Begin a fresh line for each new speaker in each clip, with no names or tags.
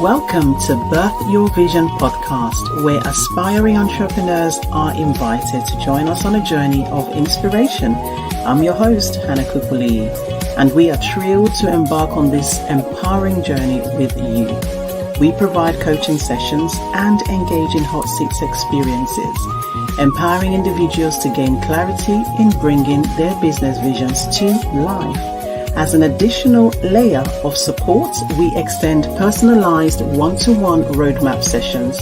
Welcome to Birth Your Vision podcast, where aspiring entrepreneurs are invited to join us on a journey of inspiration. I'm your host, Hannah Kukuli, and we are thrilled to embark on this empowering journey with you. We provide coaching sessions and engage in hot seats experiences, empowering individuals to gain clarity in bringing their business visions to life. As an additional layer of support, we extend personalized one-to-one roadmap sessions,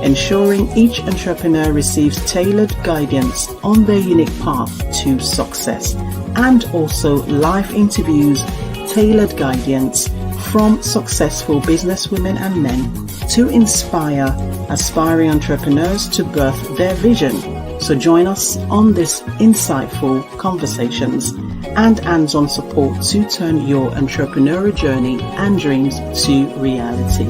ensuring each entrepreneur receives tailored guidance on their unique path to success, and also live interviews, tailored guidance from successful businesswomen and men to inspire aspiring entrepreneurs to birth their vision. So join us on this insightful conversations and hands-on support to turn your entrepreneurial journey and dreams to reality.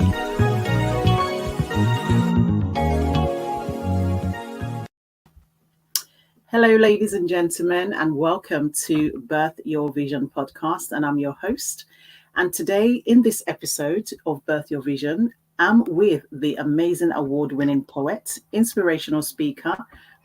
Hello, ladies and gentlemen, and welcome to Birth Your Vision podcast. And I'm your host. And today in this episode of Birth Your Vision, I'm with the amazing award-winning poet, inspirational speaker,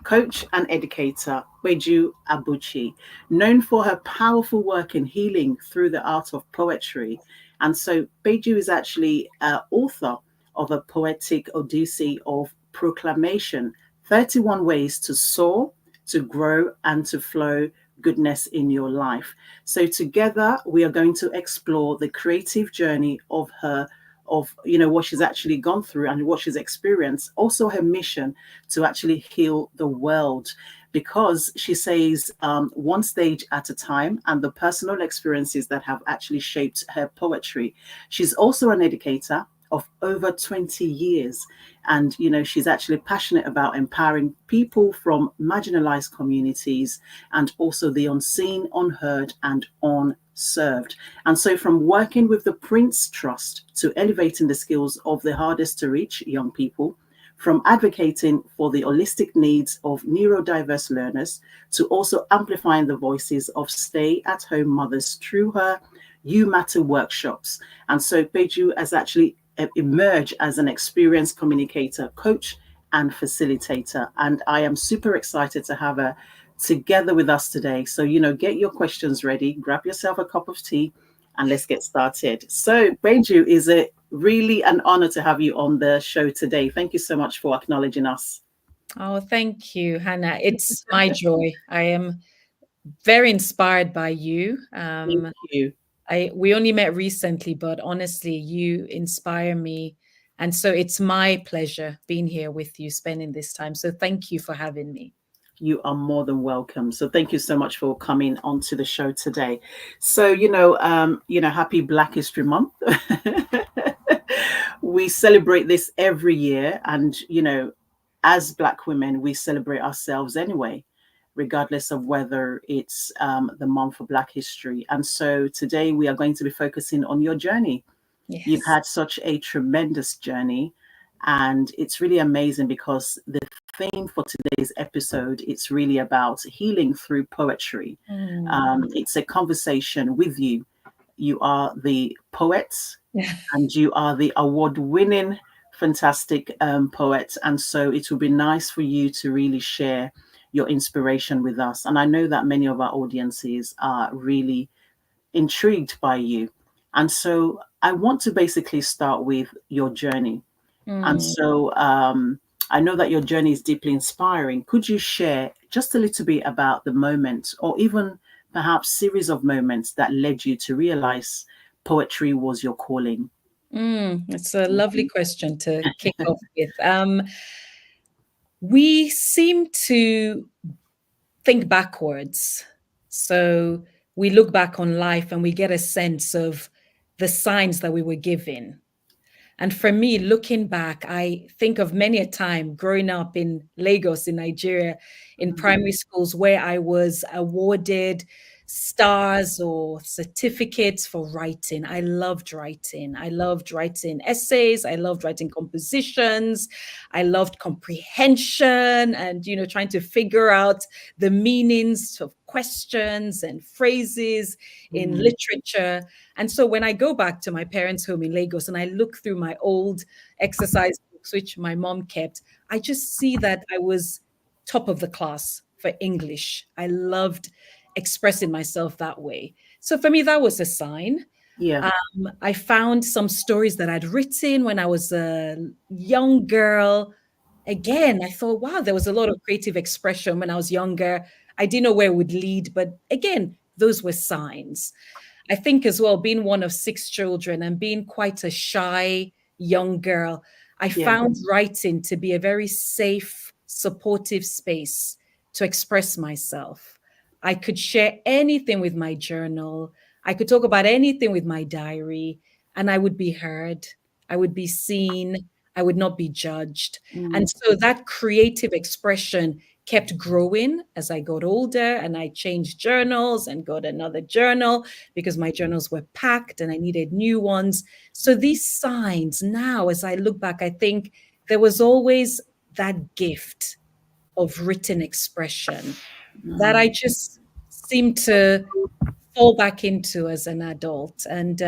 coach and educator, Peju Abuchi, known for her powerful work in healing through the art of poetry. And so Peju is actually author of a poetic Odyssey of Proclamation, 31 ways to soar, to grow, and to flow goodness in your life. So together we are going to explore the creative journey of her, what she's actually gone through and what she's experienced, also her mission to actually heal the world, because she says one stage at a time, and the personal experiences that have actually shaped her poetry. She's also an educator of over 20 years, and she's actually passionate about empowering people from marginalised communities and also the unseen, unheard and unserved. And so from working with the Prince Trust to elevating the skills of the hardest to reach young people, from advocating for the holistic needs of neuro-diverse learners to also amplifying the voices of stay-at-home mothers through her You Matter workshops. And so Peju has actually emerged as an experienced communicator, coach and facilitator. And I am super excited to have her together with us today. So, get your questions ready, grab yourself a cup of tea, and let's get started. So, Peju, is it really an honor to have you on the show today? Thank you so much for acknowledging us.
Oh, thank you, Hannah. It's my joy. I am very inspired by you.
Thank you.
We only met recently, but honestly, you inspire me. And so it's my pleasure being here with you, spending this time. So thank you for having me.
You are more than welcome. So thank you so much for coming onto the show today. So, happy Black History Month. We celebrate this every year. And, as Black women, we celebrate ourselves anyway, regardless of whether it's the month for Black history. And so today we are going to be focusing on your journey.
Yes.
You've had such a tremendous journey, and it's really amazing because the theme for today's episode, it's really about healing through poetry. It's a conversation with you. You are the poet and you are the award-winning, fantastic poet. And so it will be nice for you to really share your inspiration with us. And I know that many of our audiences are really intrigued by you. And so I want to basically start with your journey. And so I know that your journey is deeply inspiring. Could you share just a little bit about the moment, or even perhaps series of moments that led you to realize poetry was your calling?
It's a lovely question to kick off with. We seem to think backwards. So we look back on life and we get a sense of the signs that we were given. And for me, looking back, I think of many a time growing up in Lagos, in Nigeria, in primary schools where I was awarded stars or certificates for writing. I loved writing. I loved writing essays. I loved writing compositions. I loved comprehension and, trying to figure out the meanings of questions and phrases in
Mm.
literature. And so when I go back to my parents' home in Lagos and I look through my old exercise books, which my mom kept, I just see that I was top of the class for English. I loved expressing myself that way. So for me, that was a sign.
Yeah.
I found some stories that I'd written when I was a young girl. Again, I thought, wow, there was a lot of creative expression when I was younger. I didn't know where it would lead, but again, those were signs. I think as well, being one of six children and being quite a shy young girl, I
Yeah.
found writing to be a very safe, supportive space to express myself. I could share anything with my journal. I could talk about anything with my diary, and I would be heard. I would be seen. I would not be judged. And
Mm.
so that creative expression kept growing as I got older, and I changed journals and got another journal because my journals were packed and I needed new ones. So these signs now, as I look back, I think there was always that gift of written expression that I
Mm.
just seemed to fall back into as an adult. And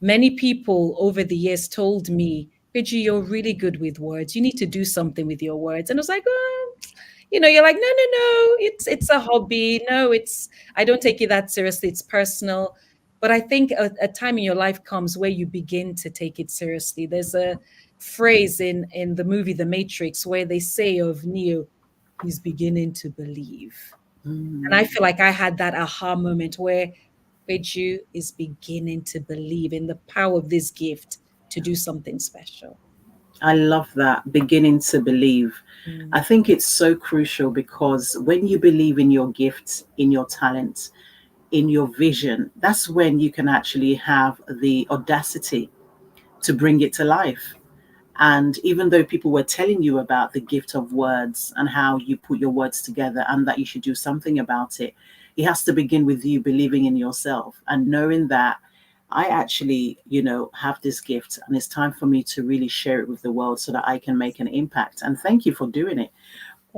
many people over the years told me, Peju, you're really good with words. You need to do something with your words. And I was like, oh, you're like, no, it's a hobby. No, I don't take it that seriously. It's personal. But I think a time in your life comes where you begin to take it seriously. There's a phrase in the movie The Matrix where they say of Neo, he's beginning to believe. And I
Mm.
feel like I had that aha moment where Peju is beginning to believe in the power of this gift to do something special.
I love that, beginning to believe. I
Mm.
think it's so crucial because when you believe in your gifts, in your talents, in your vision, that's when you can actually have the audacity to bring it to life. And even though people were telling you about the gift of words and how you put your words together and that you should do something about it has to begin with you believing in yourself and knowing that I actually, have this gift and it's time for me to really share it with the world so that I can make an impact. And thank you for doing it,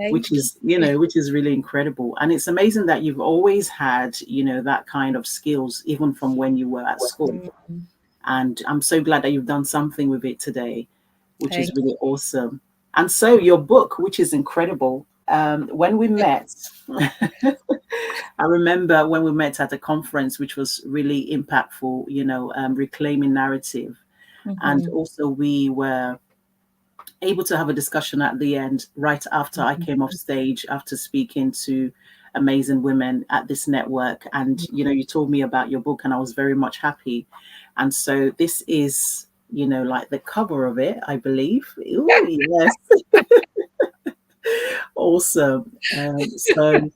which
Thank
is,
you.
which is really incredible. And it's amazing that you've always had, that kind of skills, even from when you were at school.
Mm.
And I'm so glad that you've done something with it today, which is
Thank
really awesome. And so your book, which is incredible, when we met, I remember when we met at a conference, which was really impactful, reclaiming narrative. And
Mhm.
also we were able to have a discussion at the end, right after I
Mhm.
came off stage, after speaking to amazing women at this network. And, you told me about your book and I was very much happy. And so this is, like the cover of it, I believe. Oh, yes. Awesome. So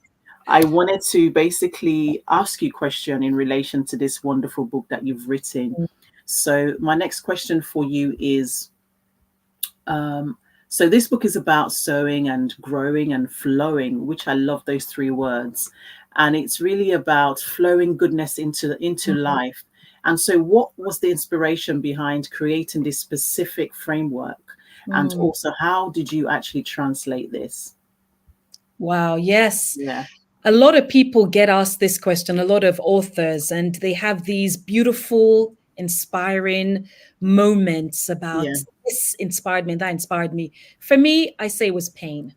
I wanted to basically ask you a question in relation to this wonderful book that you've written. So my next question for you is, um, so this book is about sowing and growing and flowing, which I love those three words. And it's really about flowing goodness into
Mhm.
life. And so what was the inspiration behind creating this specific framework? And
Mm.
also how did you actually translate this?
Wow, yes.
Yeah,
A lot of people get asked this question, a lot of authors, and they have these beautiful, inspiring moments about
yeah.
this inspired me, that inspired me. For me, I say it was pain.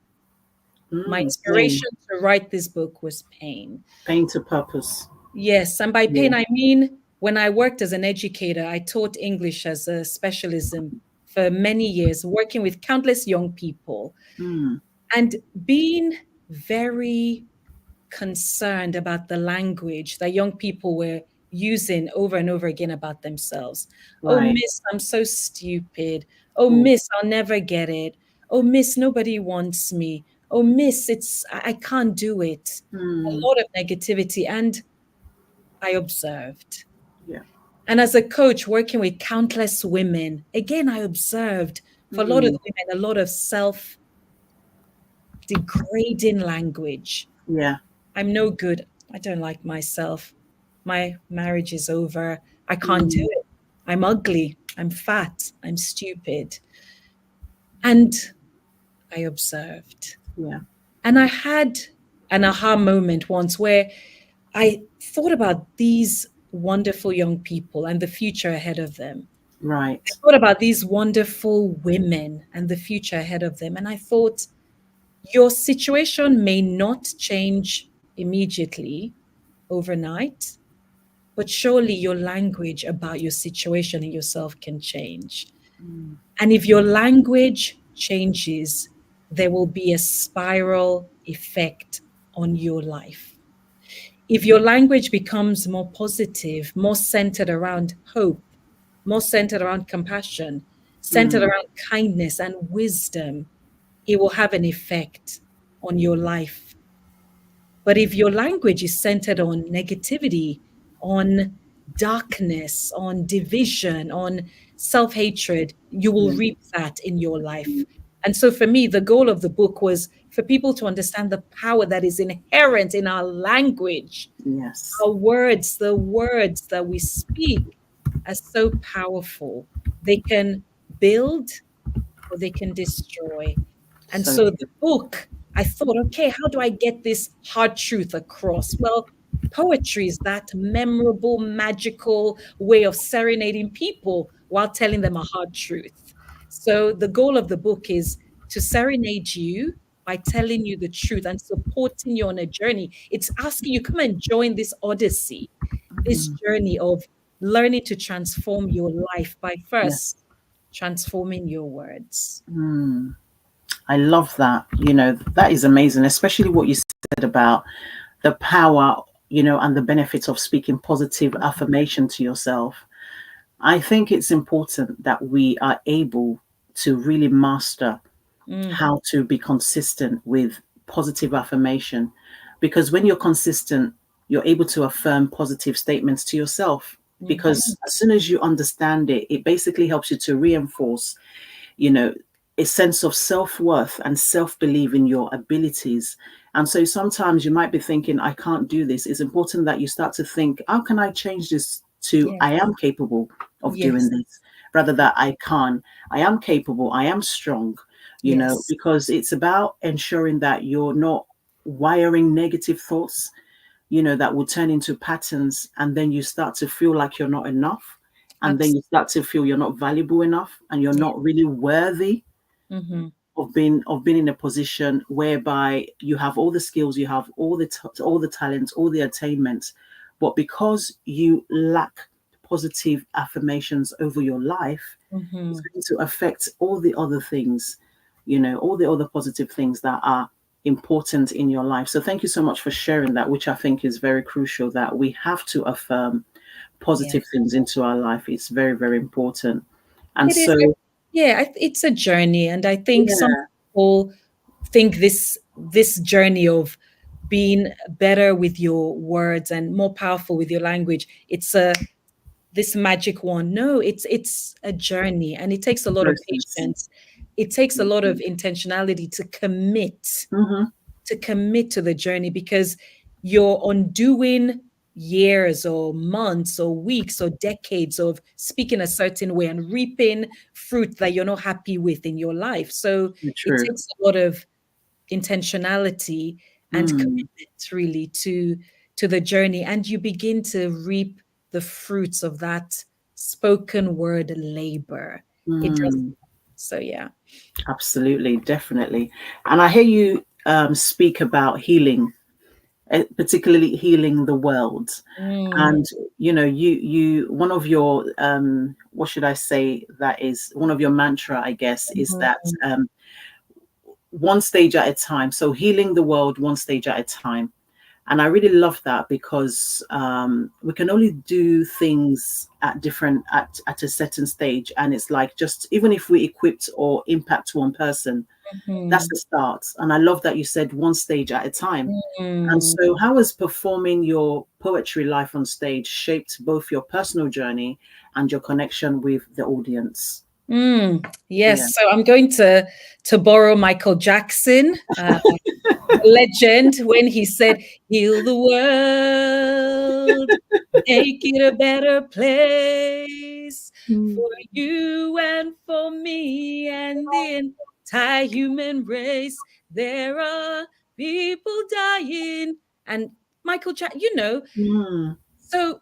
My
Pain,
inspiration to write this book was pain.
pain to purpose.
Yes, and by
Yeah.
pain, I mean when I worked as an educator, I taught English as a specialism for many years, working with countless young people
Mm,
and being very concerned about the language that young people were using over and over again about themselves. Oh,
right.
miss, I'm so stupid. Oh,
Oh,
miss, I'll never get it. Oh, miss, nobody wants me. Oh, miss, I can't do it. A
mm,
lot of negativity. And I observed.
yeah.
And as a coach working with countless women, again, I observed for a lot of
Mm,
the women, a lot of self degrading language.
yeah.
I'm no good. I don't like myself. My marriage is over. I can't do
Mm,
it. I'm ugly. I'm fat. I'm stupid. And I observed.
yeah.
And I had an aha moment once where I thought about these wonderful young people and the future ahead of them. I
Right.
thought about these wonderful women and the future ahead of them. And I thought, your situation may not change immediately overnight, but surely your language about your situation and yourself can change.
Mm,
And if your language changes, there will be a spiral effect on your life. If your language becomes more positive, more centered around hope, more centered around compassion, centered
mm,
around kindness and wisdom, it will have an effect on your life. But if your language is centered on negativity, on darkness, on division, on self hatred, you will
yeah.
reap that in your life. And so for me, the goal of the book was for people to understand the power that is inherent in our language.
Yes.
Our words, the words that we speak, are so powerful. They can build or they can destroy. And
So
so the
true.
book, I thought, okay, how do I get this hard truth across? Well, poetry is that memorable, magical way of serenading people while telling them a hard truth. So the goal of the book is to serenade you by telling you the truth and supporting you on a journey. It's asking you, come and join this odyssey, this
Mm,
journey of learning to transform your life by
yes.
first transforming your words.
Mm. I love that. That is amazing, especially what you said about the power, and the benefits of speaking positive affirmation to yourself. I think it's important that we are able to really master
Mm,
how to be consistent with positive affirmation, because when you're consistent, you're able to affirm positive statements to yourself.
mhm.
Because as soon as you understand it, it basically helps you to reinforce, you know, a sense of self-worth and self-belief in your abilities. And so sometimes you might be thinking, I can't do this. It's important that you start to think, how can I change this to
Yes,
I am capable of doing
yes,
this, rather than I can't. I am capable, I am strong,
yes,
because it's about ensuring that you're not wiring negative thoughts, that will turn into patterns. And then you start to feel like you're not enough. And then you
absolutely.
start to feel you're not valuable enough and you're
Yeah.
not really worthy
Hmm.
of being in a position whereby you have all the skills, you have all the talents, all the attainments, but because you lack positive affirmations over your life, it's
Hmm.
going to affect all the other things, all the other positive things that are important in your life. So thank you so much for sharing that, which I think is very crucial, that we have to affirm
Yeah.
positive things into our life. It's very, very important. And
It is.
so,
Yeah, it's a journey, and I think some
yeah.
people think this journey of being better with your words and more powerful with your language, it's a this magic one. No, it's a journey, and it takes a lot of
Process.
patience. It takes a lot of intentionality
Hmm.
to commit to the journey, because you're undoing years or months or weeks or decades of speaking a certain way and reaping fruit that you're not happy with in your life. So it
True.
takes a lot of intentionality and
Mm,
commitment really to the journey, and you begin to reap the fruits of that spoken word labor. It does.
mm,
So yeah.
absolutely, definitely. And I hear you speak about healing, particularly healing the world.
Mm,
And you one of your what should I say, that is one of your mantra, I guess, is that
mhm,
one stage at a time. So healing the world one stage at a time. And I really love that, because we can only do things at a certain stage. And it's like, just even if we equipped or impact one person, that's
mhm,
the start. And I love that you said one stage at a time. And
mm.
so how has performing your poetry life on stage shaped both your personal journey and your connection with the audience? Yeah.
Yes. So I'm going to borrow Michael Jackson, legend, when he said, "Heal the world, make it a better place
Mm.
for you and for me and the entire human race. There are people dying." And Michael Jackson,
Mm.
so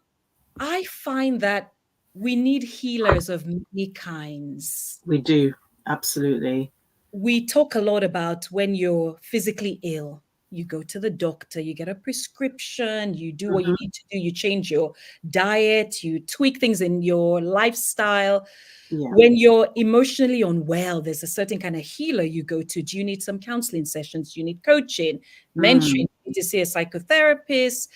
I find that we need healers of many kinds.
We do. Absolutely.
We talk a lot about when you're physically ill, you go to the doctor, you get a prescription, you do what you
Hmm.
need to do, you change your diet, you tweak things in your lifestyle.
Yeah.
When you're emotionally unwell, there's a certain kind of healer you go to. Do you need some counseling sessions? Do you need coaching, mentoring?
Mm.
Do you need to see a psychotherapist?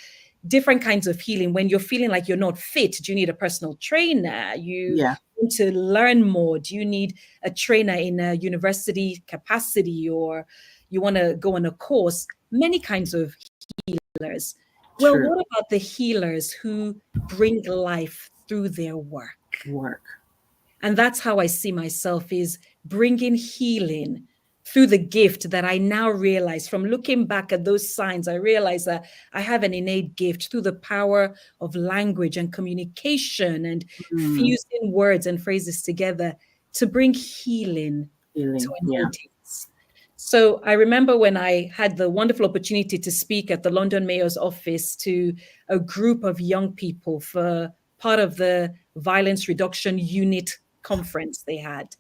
Different kinds of healing. When you're feeling like you're not fit, do you need a personal trainer? You
Yeah.
want to learn more? Do you need a trainer in a university capacity, or you want to go on a course? Many kinds of healers. Well,
True.
what about the healers who bring life through their work?
Work.
And that's how I see myself, is bringing healing through the gift that I now realize from looking back at those signs. I realize that I have an innate gift through the power of language and communication and
Mm.
fusing words and phrases together to bring healing to
Healing.
an
Yeah.
audience. So I remember when I had the wonderful opportunity to speak at the London Mayor's office to a group of young people for part of the violence reduction unit conference they had.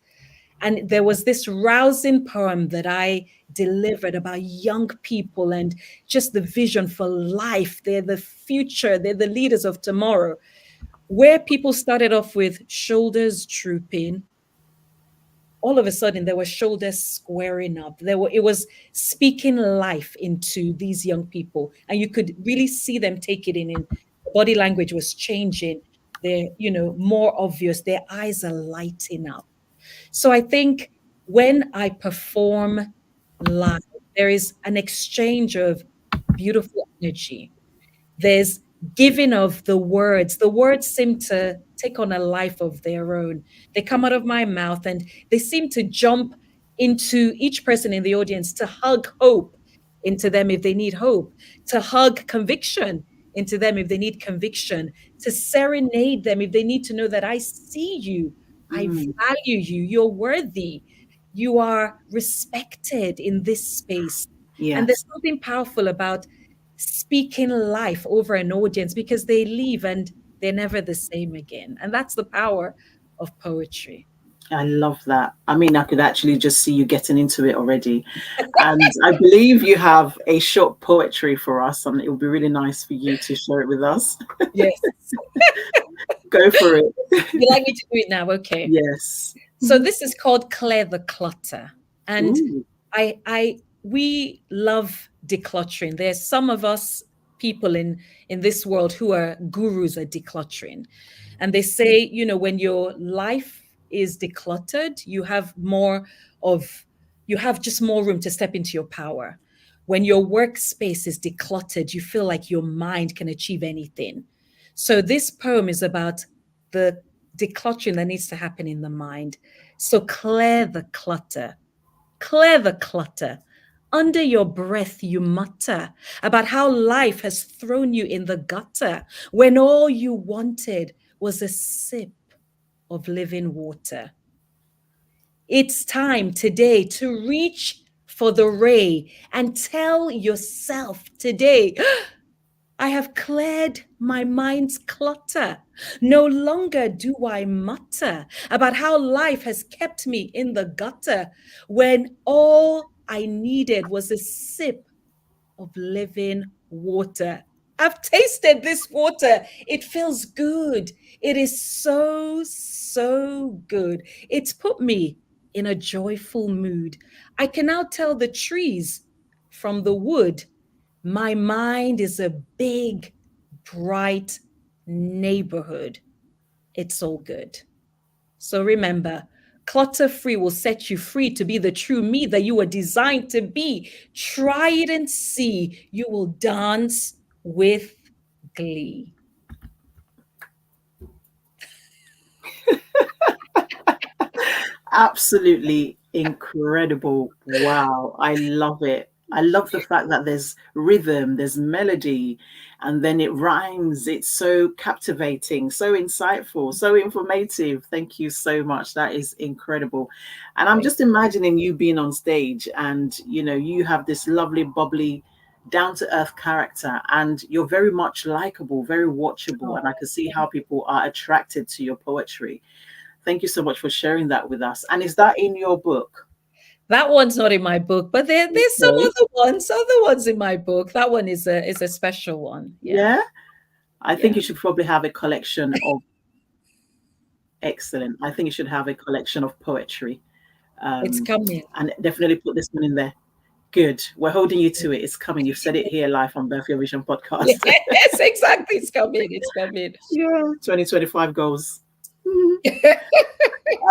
And there was this rousing poem that I delivered about young people and just the vision for life. They're the future, they're the leaders of tomorrow. Where people started off with shoulders drooping, all of a sudden there were shoulders squaring up. It was speaking life into these young people. And you could really see them take it in. And body language was changing. They're, more obvious. Their eyes are lighting up. So I think when I perform live, there is an exchange of beautiful energy. There's giving of the words. The words seem to take on a life of their own. They come out of my mouth and they seem to jump into each person in the audience, to hug hope into them if they need hope, to hug conviction into them if they need conviction, to serenade them if they need to know that I see you, I
Mm.
value you, you're worthy, you are respected in this space. And there's
Yes.
something powerful about speaking life over an audience, because they leave and they're never the same again. And that's the power of poetry.
I love that. I mean, I could actually just see you getting into it already. And I believe you have a short poetry for us, and it would be really nice for you to share it with us.
Yes.
Go for it.
You like me to do it now? Okay.
Yes.
So this is called Clear the Clutter. And
Ooh.
we love decluttering. There's some of us people in this world who are gurus at decluttering. And they say, when your life is decluttered, of you have just more room to step into your power. When your workspace is decluttered, you feel like your mind can achieve anything. So this poem is about the decluttering that needs to happen in the mind. So clear the clutter. Clear the clutter. Under your breath, you mutter about how life has thrown you in the gutter when all you wanted was a sip of living water. It's time today to reach for the ray and tell yourself today, I have cleared my mind's clutter. No longer do I mutter about how life has kept me in the gutter when all I needed was a sip of living water. I've tasted this water. It feels good. It is so, so good. It's put me in a joyful mood. I can now tell the trees from the wood. My mind is a big, bright neighborhood. It's all good. So remember, clutter free will set you free to be the true me that you were designed to be. Try it and see. You will dance with glee.
Absolutely incredible. Wow. I love it. I love the fact that there's rhythm, there's melody, and then it rhymes. It's so captivating, so insightful, so informative. Thank you so much. That is incredible. And I'm
Thank
just imagining you being on stage and, you have this lovely, bubbly, down to earth character, and you're very much likable, very watchable.
you.
And I can see how people are attracted to your poetry. Thank you so much for sharing that with us. And is that in your book?
That one's not in my book, but there's some
Okay.
other ones in my book. That one is a special one. Yeah.
Yeah. I think
Yeah.
you should probably have a collection of excellent. I think you should have a collection of poetry.
It's
Um,
coming.
and definitely put this one in there. Good. We're holding you to it. It's coming. You've said it here live on Birth Your Vision podcast.
Yes, exactly. It's coming. It's coming.
Yeah. 2025 goals.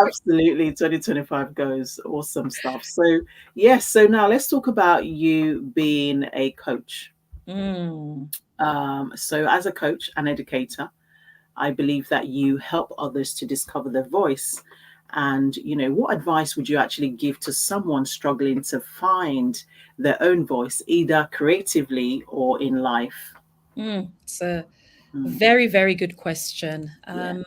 Absolutely. 2025 goes. Awesome stuff. So, yes. So now let's talk about you being a coach.
Mm.
So, as a coach and educator, I believe that you help others to discover their voice. And, what advice would you actually give to someone struggling to find their own voice, either creatively or in life?
It's a
Mm,
very, very good question.
yeah.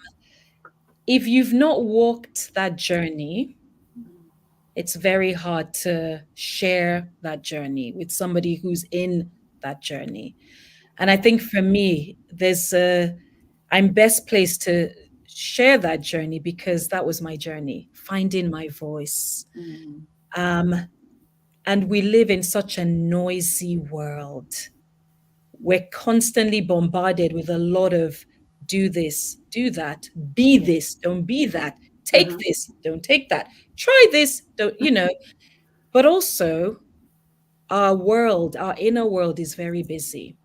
If you've not walked that journey, it's very hard to share that journey with somebody who's in that journey. And I think for me, I'm best placed to share that journey because that was my journey, finding my voice.
Mm,
Um, and we live in such a noisy world. We're constantly bombarded with a lot of do this, do that, be this, don't be that, take
mhm,
this, don't take that, try this, don't. But also, our inner world is very busy.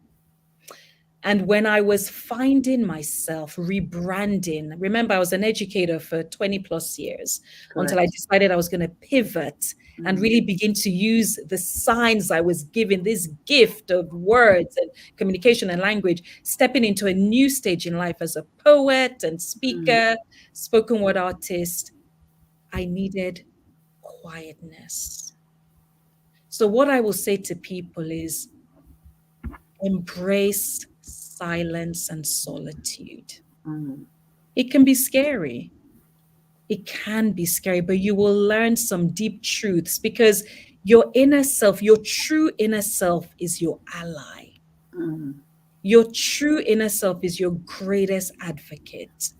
And when I was finding myself, rebranding, remember, I was an educator for 20 plus years until I
correct.
decided I was going to pivot and
Mm,
really begin to use the signs I was given, this gift of words and communication and language, stepping into a new stage in life as a poet and
mm,
speaker, spoken word artist. I needed quietness. So, what I will say to people is embrace silence and solitude.
mm,
It can be scary. It can be scary, but you will learn some deep truths because your inner self, your true inner self is your ally.
mm,
Your true inner self is your greatest advocate.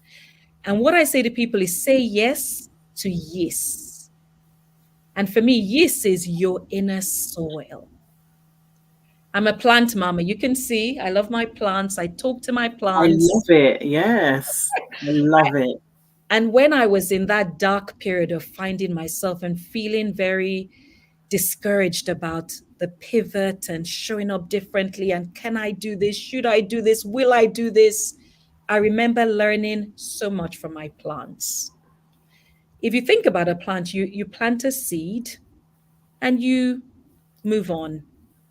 And what I say to people is say yes to yes. And for me, yes is your inner soil. I'm a plant mama. You can see I love my plants. I talk to my
I love
plants.
it. Yes. I love it.
And when I was in that dark period of finding myself and feeling very discouraged about the pivot and showing up differently, and can I do this? Should I do this? Will I do this? I remember learning so much from my plants. If you think about a plant, you plant a seed and you move on.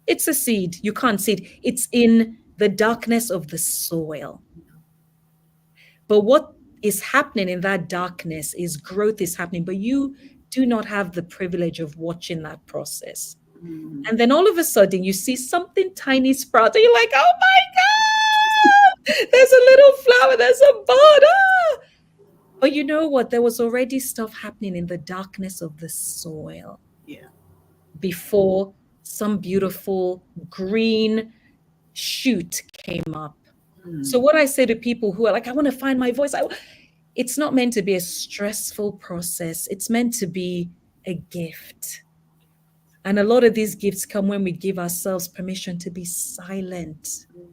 It's a seed. You can't see it. It's in the darkness of the soil. But what is happening in that darkness is growth is happening, but you do not have the privilege of watching that process.
Mm,
And then all of a sudden you see something tiny sprout, and you're like, oh my God, there's a little flower, there's a bud. Ah! But you know what? There was already stuff happening in the darkness of the soil
yeah.
before some beautiful green shoot came up. So
Mm,
what I say to people who are like, I want to find my voice, it's not meant to be a stressful process. It's meant to be a gift. And a lot of these gifts come when we give ourselves permission to be silent,
mm,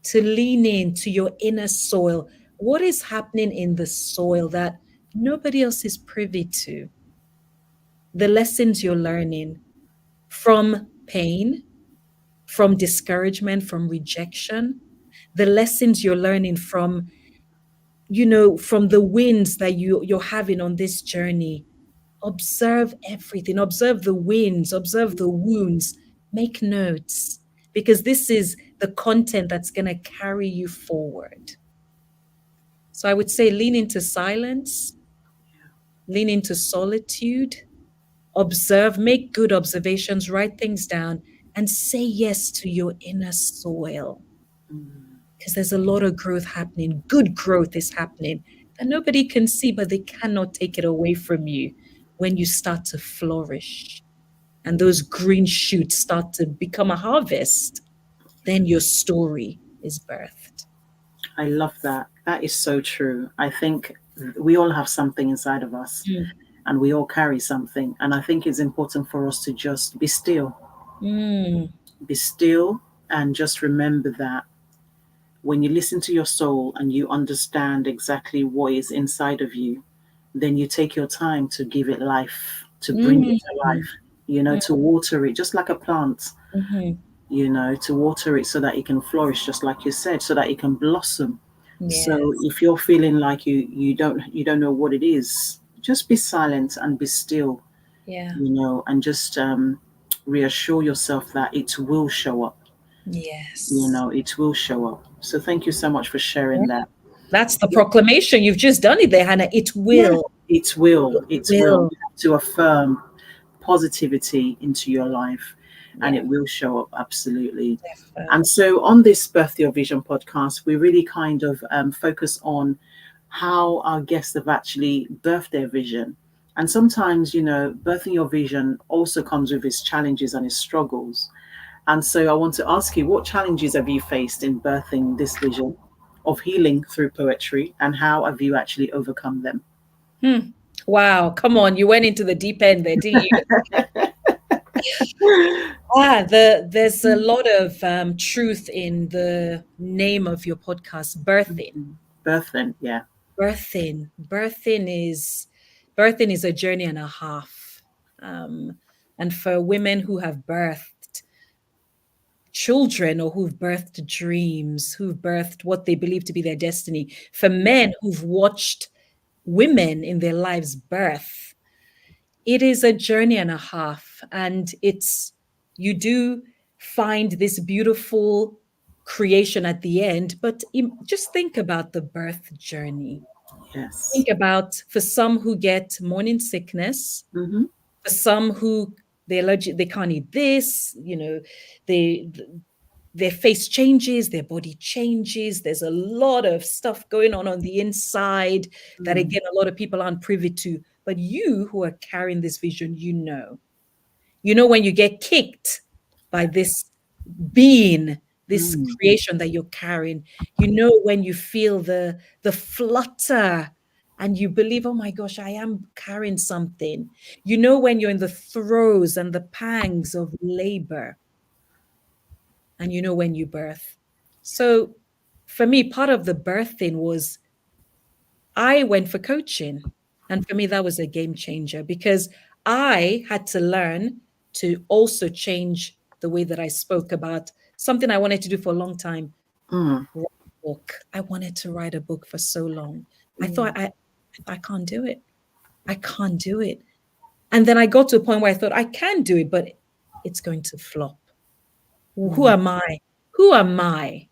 to lean into your inner soil. What is happening in the soil that nobody else is privy to? The lessons you're learning from pain, from discouragement, from rejection, the lessons you're learning from from the wins that you're having on this journey. Observe everything, observe the wins, observe the wounds, make notes, because this is the content that's going to carry you forward. So I would say lean into silence, lean into solitude, observe, make good observations, write things down, and say yes to your inner soil.
Mm.
Because there's a lot of growth happening. Good growth is happening that nobody can see, but they cannot take it away from you when you start to flourish and those green shoots start to become a harvest. Then your story is birthed.
I love that. That is so true. I think we all have something inside of us
Mm.
and we all carry something. And I think it's important for us to just
Mm.
be still, and just remember that when you listen to your soul and you understand exactly what is inside of you, then you take your time to give it life, to bring it
Mm.
to life, to water it, just like a plant,
Mm-hmm.
to water it so that it can flourish, just like you said, so that it can blossom. So
Yes.
if you're feeling like you don't know what it is, just be silent and be still,
Yeah.
and just reassure yourself that it will show up.
Yes.
It will show up. So thank you so much for
Yeah.
sharing that.
That's the proclamation. You've just done it there, Hannah. It
Yeah,
will.
it will.
It
It will.
will.
You have to affirm positivity into your life, and
Yeah.
it will show up absolutely. And
Definitely.
so, on this Birth Your Vision podcast, we really kind of focus on how our guests have actually birthed their vision. And sometimes, birthing your vision also comes with its challenges and its struggles. And so, I want to ask you, what challenges have you faced in birthing this vision of healing through poetry, and how have you actually overcome them?
Hmm. Wow. Come on. You went into the deep end there, didn't you? There's a lot of truth in the name of your podcast, birthing.
Birthing, yeah.
Birthing is a journey and a half. Um, and for women who have birthed children or who've birthed dreams, who've birthed what they believe to be their destiny, for men who've watched women in their lives birth, it is a journey and a half. And you do find this beautiful creation at the end, but just think about the birth journey.
Yes.
Think about, for some who get morning sickness,
Mm-hmm.
for some who they're allergic, they can't eat this, they their face changes, their body changes. There's a lot of stuff going on the inside that,
Mm.
again, a lot of people aren't privy to. But you who are carrying this vision, when you get kicked by this being, this
Mm.
creation that you're carrying, when you feel the flutter and you believe, oh my gosh, I am carrying something. When you're in the throes and the pangs of labor, and when you birth. So for me, part of the birthing was I went for coaching. And for me, that was a game changer because I had to learn to also change the way that I spoke about something I wanted to do for a long time.
Mm.
Write a book. I wanted to write a book for so long. I
Yeah.
thought I can't do it. I can't do it. And then I got to a point where I thought I can do it, but it's going to flop. Who
Mm.
am I? Who am I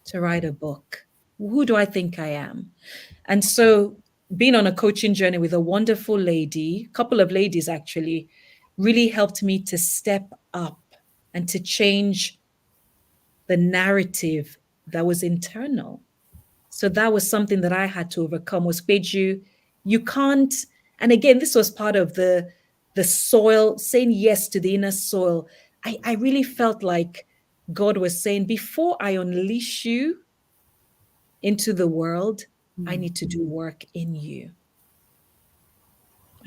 to write a book? Who do I think I am? And so, being on a coaching journey with a wonderful lady, a couple of ladies actually, really helped me to step up and to change the narrative that was internal. So that was something that I had to overcome. Was Peju, you can't. And again, this was part of the soil, saying yes to the inner soil. I really felt like God was saying, before I unleash you into the world, I
Mm.
need to do work in you.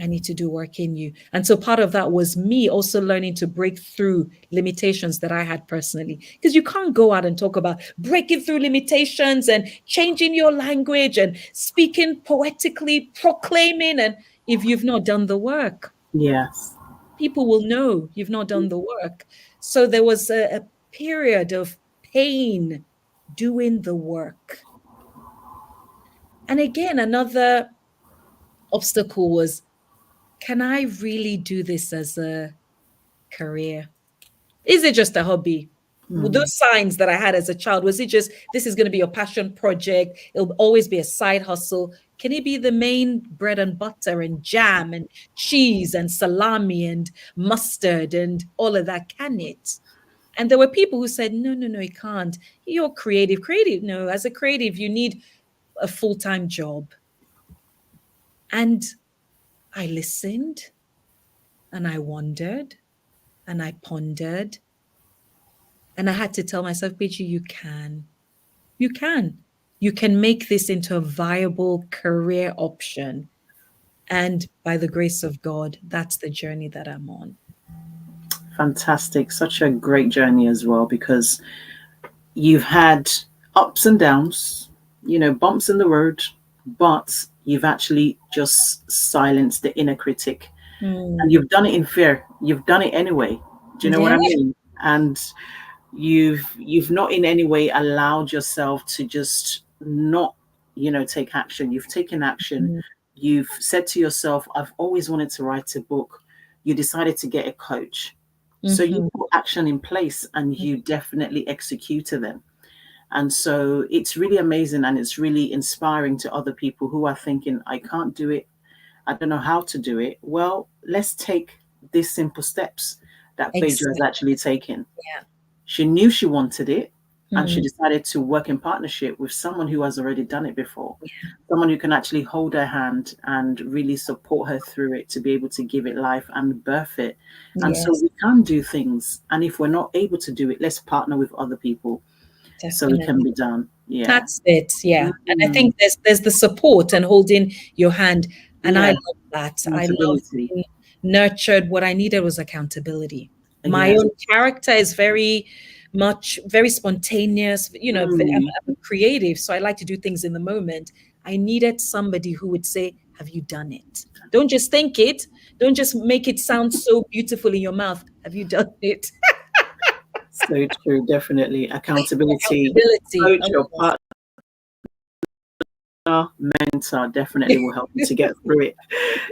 I need to do work in you. And so part of that was me also learning to break through limitations that I had personally. Because you can't go out and talk about breaking through limitations and changing your language and speaking poetically, proclaiming. And if you've not done the work,
Yes.
people will know you've not done the work. So there was a period of pain doing the work. And again, another obstacle was, can I really do this as a career? Is it just a hobby?
Mm.
Those signs that I had as a child, was it just, this is going to be your passion project? It'll always be a side hustle. Can it be the main bread and butter and jam and cheese and salami and mustard and all of that? Can it? And there were people who said, no, no, no, it can't. You're creative. Creative. No, as a creative, you need a full-time job. And I listened and I wondered and I pondered. And I had to tell myself, Peju, you can. You can. You can make this into a viable career option. And by the grace of God, that's the journey that I'm on.
Fantastic. Such a great journey as well, because you've had ups and downs, bumps in the road, but you've actually just silenced the inner critic. And you've done it in fear. You've done it anyway. Do you know what I mean? And you've not in any way allowed yourself to just not, take action. You've taken action. You've said to yourself, I've always wanted to write a book. You decided to get a coach. So you put action in place and you definitely executed them. And so it's really amazing, and it's really inspiring to other people who are thinking, I can't do it. I don't know how to do it. Well, let's take these simple steps that Peju has actually taken.
Yeah.
She knew she wanted it, and she decided to work in partnership with someone who has already done it before, someone who can actually hold her hand and really support her through it to be able to give it life and birth it. And so we can do things. And if we're not able to do it, let's partner with other people so it can be done. Yeah.
That's it. Yeah. And I think there's the support and holding your hand. And I love that. I love being nurtured. What I needed was accountability. My own character is very spontaneous. I'm a creative, so I like to do things in the moment. I needed somebody who would say, have you done it? Don't just think it. Don't just make it sound so beautiful in your mouth. Have you done it?
So true. Definitely. Accountability. Coach or partner, mentor definitely will help you to get through it.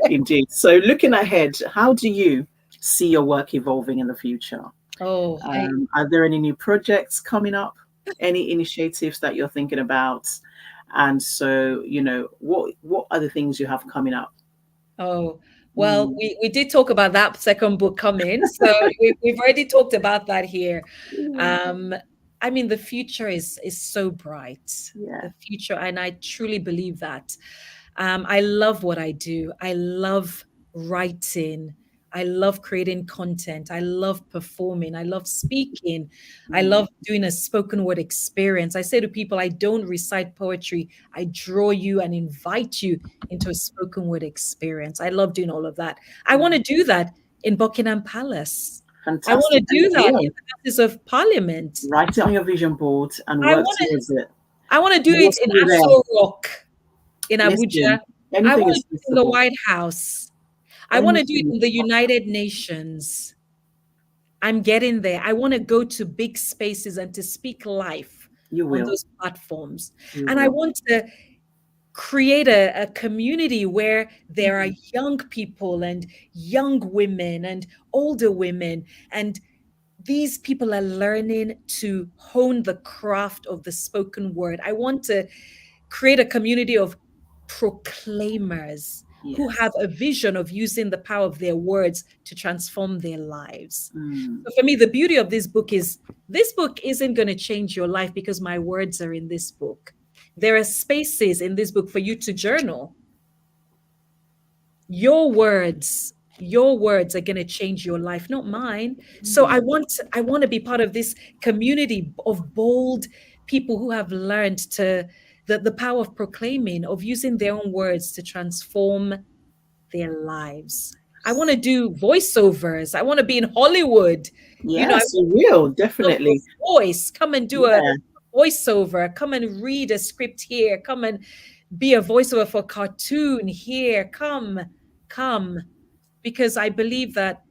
Indeed. So looking ahead, how do you see your work evolving in the future? Are there any new projects coming up? Any initiatives that you're thinking about? And so, what are the things you have coming up?
Well, we did talk about that second book coming. So we've already talked about that here. The future is so bright. The future, and I truly believe that. I love what I do. I love writing. I love creating content. I love performing. I love speaking. I love doing a spoken word experience. I say to people, I don't recite poetry. I draw you and invite you into a spoken word experience. I love doing all of that. I want to do that in Buckingham Palace.
Fantastic.
I want to do that in the Houses of Parliament.
Write it on your vision board and work towards it.
I want to do it in Aso Rock in Abuja. I want to do it in the White House. I want to do it in the United Nations. I'm getting there. I want to go to big spaces and to speak life on those platforms. I want to create a community where there are young people and young women and older women, and these people are learning to hone the craft of the spoken word. I want to create a community of proclaimers who have a vision of using the power of their words to transform their lives. So for me, the beauty of this book isn't going to change your life because my words are in this book. There are spaces in this book for you to journal. Your words are going to change your life, not mine. So I want to be part of this community of bold people who have learned the power of proclaiming, of using their own words to transform their lives. I want to do voiceovers. I want to be in Hollywood.
Yes, you will, definitely.
Voice. Come and do a voiceover. Come and read a script here. Come and be a voiceover for a cartoon here. Come. Because I believe that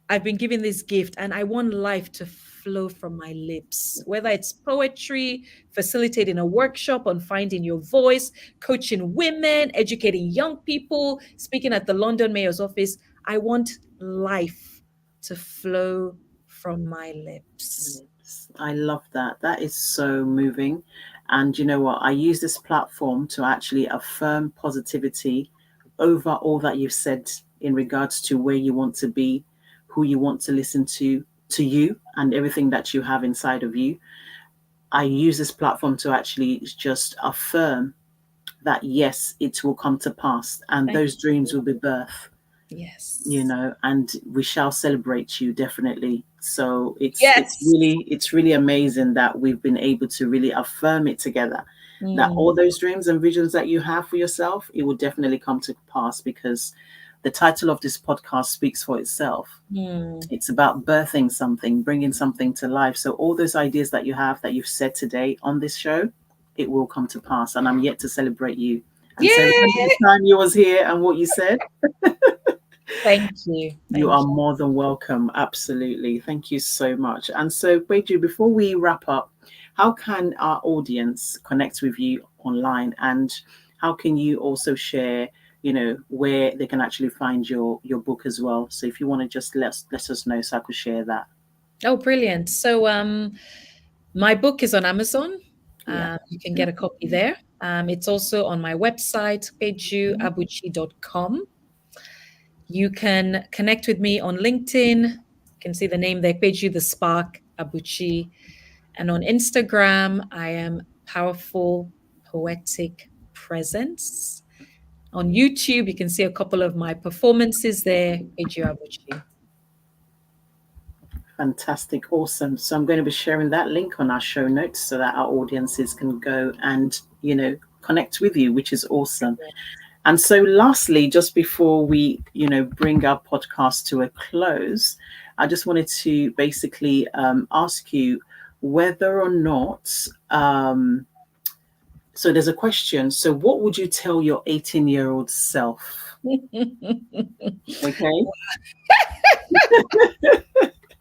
I've been given this gift and I want life to flow from my lips, whether it's poetry, facilitating a workshop on finding your voice, coaching women, educating young people, speaking at the London Mayor's office. I want life to flow from my lips.
I love that. That is so moving. And you know what? I use this platform to actually affirm positivity over all that you've said in regards to where you want to be, who you want to listen to you, and everything that you have inside of you. I use this platform to actually just affirm that yes, it will come to pass and
Thank
those dreams
you.
will be birth, you
Yes.
know, and we shall celebrate you definitely. So it's
Yes.
really amazing that we've been able to really affirm it together, that
Mm,
all those dreams and visions that you have for yourself, it will definitely come to pass, because the title of this podcast speaks for itself.
mm.
It's about birthing something, bringing something to life. So all those ideas that you have, that you've said today on this show, it will come to pass. And I'm yet to celebrate you and say, remember
Yay!
the time you was here and what you said?
Thank you.
You
Thank
are
you.
more than welcome. Absolutely. Thank you so much. And so, Peju, before we wrap up, how can our audience connect with you online, and how can you also share, you know, where they can actually find your book as well? So if you want to just let us know so I could share that.
Oh, brilliant. So my book is on Amazon.
Yeah.
You can get a copy there. It's also on my website, pejuabuchi.com. You can connect with me on LinkedIn. You can see the name there, Peju the Spark Abuchi. And on Instagram, I am Powerful Poetic Presence. On YouTube, you can see a couple of my performances there, Peju Abuchi.
Fantastic. Awesome. So I'm going to be sharing that link on our show notes so that our audiences can go and, you know, connect with you, which is awesome. And so, lastly, just before we, you know, bring our podcast to a close, I just wanted to basically ask you whether or not. So, there's a question. So, what would you tell your 18-year-old self? Okay.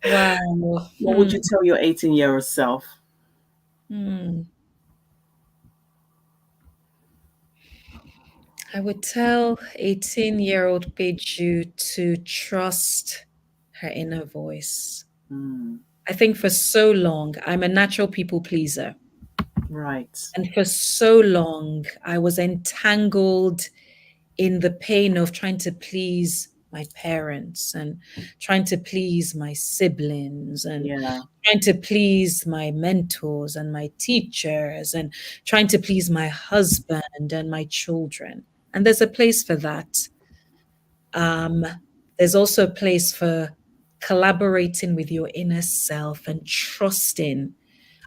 Wow.
What would you tell your 18-year-old self?
Hmm. I would tell 18-year-old Peju to trust her inner voice.
Mm,
I think for so long, I'm a natural people pleaser.
right.
And for so long, I was entangled in the pain of trying to please my parents and trying to please my siblings and
Yeah.
trying to please my mentors and my teachers and trying to please my husband and my children. And there's a place for that. Um, there's also a place for collaborating with your inner self and trusting.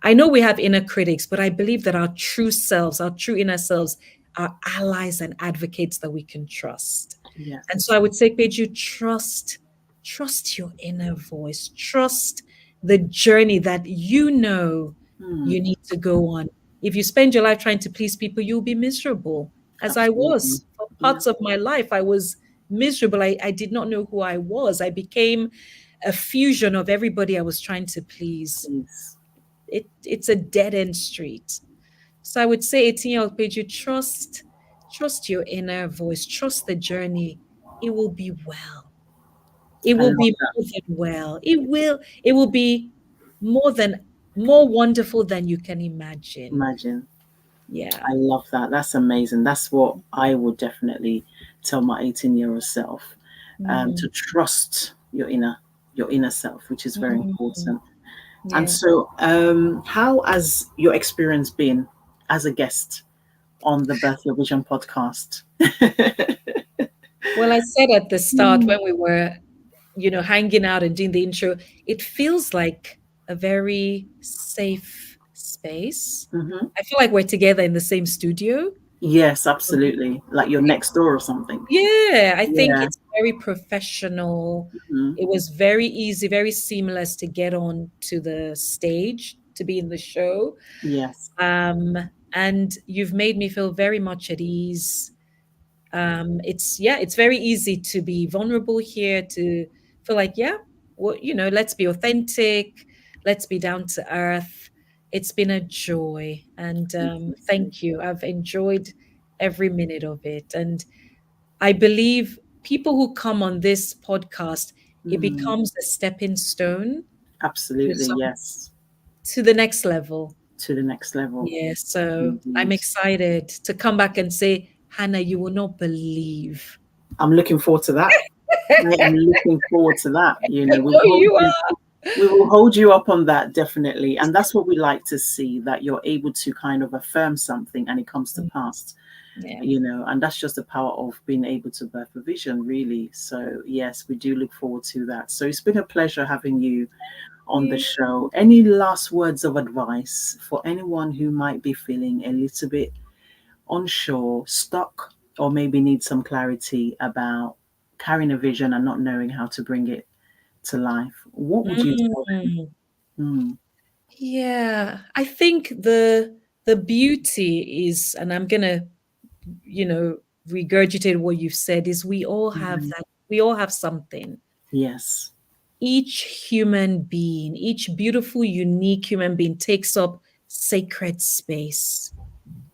I know we have inner critics, but I believe that our true selves, our true inner selves, are allies and advocates that we can trust. And so
Yes.
I would say, Peju, trust your inner voice, trust the journey that you know
Mm,
you need to go on. If you spend your life trying to please people, you'll be miserable. As I
absolutely.
was for
Yeah.
parts of my life, I was miserable. I did not know who I was. I became a fusion of everybody I was trying to please.
Please.
It's a dead end street. So I would say 18-year-old page, you trust your inner voice, trust the journey. It will be well. It
I
will
love
be
that.
more than well. It will be more wonderful than you can imagine.
Imagine.
Yeah.
I love that. That's amazing. That's what I would definitely tell my 18-year-old self,
Mm,
to trust your inner self, which is very
mm,
important. And
yeah.
so, how has your experience been as a guest on the Birth Your Vision podcast?
Well, I said at the start
Mm.
when we were, hanging out and doing the intro, it feels like a very safe space.
Hmm.
I feel like we're together in the same studio.
Yes, absolutely. Like you're next door or something.
Yeah, I think
Yeah.
it's very professional.
Mhm.
It was very easy, very seamless to get on to the stage, to be in the show.
Yes.
And you've made me feel very much at ease. It's very easy to be vulnerable here, to feel like, yeah, well, let's be authentic, let's be down to earth. It's been a joy, and
Fantastic.
thank you. I've enjoyed every minute of it, and I believe people who come on this podcast, it
Mm,
becomes a stepping stone to
absolutely.
some
Yes.
to the next level.
to the next level.
Yeah, so I'm
Indeed.
excited to come back and say, Hannah, you will not believe.
I'm looking forward to that. I am looking forward to that. You know,
Oh, you are.
we will hold you up on that, definitely. And that's what we like to see, that you're able to kind of affirm something and it comes to pass.
Yeah.
You know, and that's just the power of being able to birth a vision, really. So yes, we do look forward to that. So it's been a pleasure having you on the show. Any last words of advice for anyone who might be feeling a little bit unsure, stuck, or maybe need some clarity about carrying a vision and not knowing how to bring it to life? What would you tell them? Mm.
Yeah, I think the beauty is, and I'm gonna, regurgitate what you've said, is we all have
Mhm.
that. We all have something.
Yes.
Each human being, each beautiful, unique human being takes up sacred space.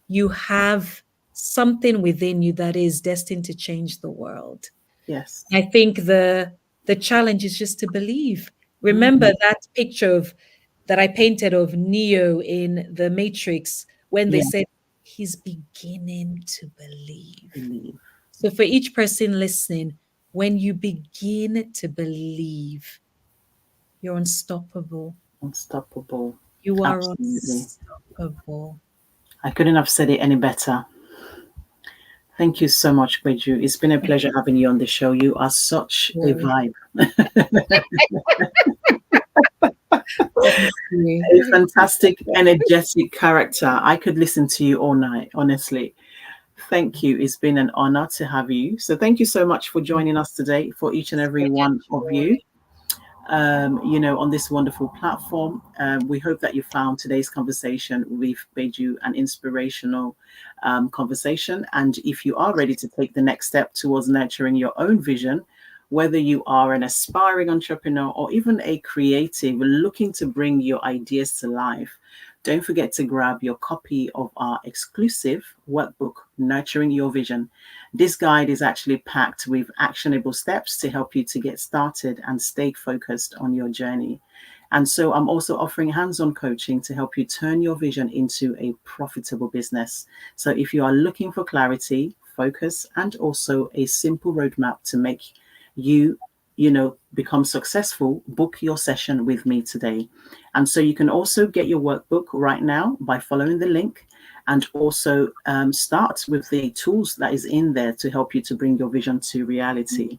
You have something within you that is destined to change the world.
Yes.
I think the challenge is just to believe. Remember
Mhm.
that picture that I painted of Neo in the Matrix when they
Yeah.
said he's beginning to believe.
Believe.
So for each person listening, when you begin to believe, you're unstoppable.
Unstoppable.
You are
Absolutely.
unstoppable.
I couldn't have said it any better. Thank you so much, Peju. It's been a pleasure having you on the show. You are such a
Yeah.
vibe.
Thank you.
A fantastic, energetic character. I could listen to you all night, honestly. Thank you. It's been an honor to have you. So thank you so much for joining us today, for each and every one of you, on this wonderful platform. We hope that you found today's conversation with Peju an inspirational conversation. And if you are ready to take the next step towards nurturing your own vision, whether you are an aspiring entrepreneur or even a creative looking to bring your ideas to life, don't forget to grab your copy of our exclusive workbook, Nurturing Your Vision. This guide is actually packed with actionable steps to help you to get started and stay focused on your journey. And so I'm also offering hands-on coaching to help you turn your vision into a profitable business. So if you are looking for clarity, focus, and also a simple roadmap to make you become successful, book your session with me today. And so you can also get your workbook right now by following the link, and also start with the tools that is in there to help you to bring your vision to reality.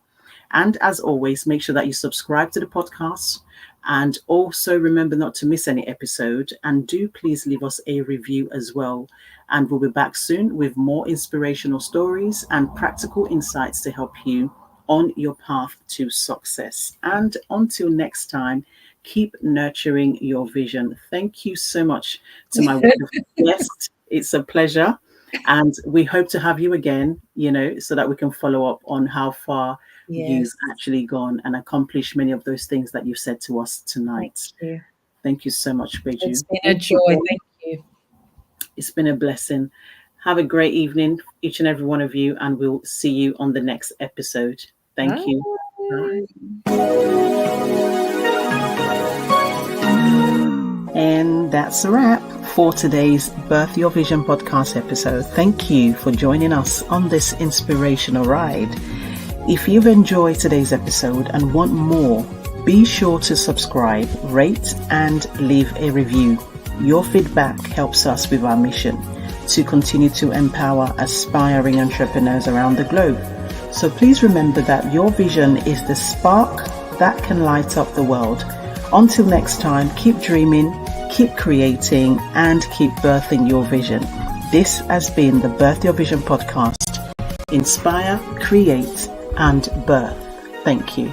And as always, make sure that you subscribe to the podcast, and also remember not to miss any episode, and do please leave us a review as well. And we'll be back soon with more inspirational stories and practical insights to help you on your path to success. And until next time, keep nurturing your vision. Thank you so much to my wonderful guest. It's a pleasure. And we hope to have you again, so that we can follow up on how far you've
Yes.
actually gone and accomplished many of those things that you've said to us tonight.
Thank you.
Thank you so much, Peju.
It's been a joy. Thank you.
It's been a blessing. Have a great evening, each and every one of you, and we'll see you on the next episode. Thank you. Bye. And that's a wrap for today's Birth Your Vision podcast episode. Thank you for joining us on this inspirational ride. If you've enjoyed today's episode and want more, be sure to subscribe, rate, and leave a review. Your feedback helps us with our mission to continue to empower aspiring entrepreneurs around the globe. So please remember that your vision is the spark that can light up the world. Until next time, keep dreaming, keep creating, and keep birthing your vision. This has been the Birth Your Vision podcast. Inspire, create, and birth. Thank you.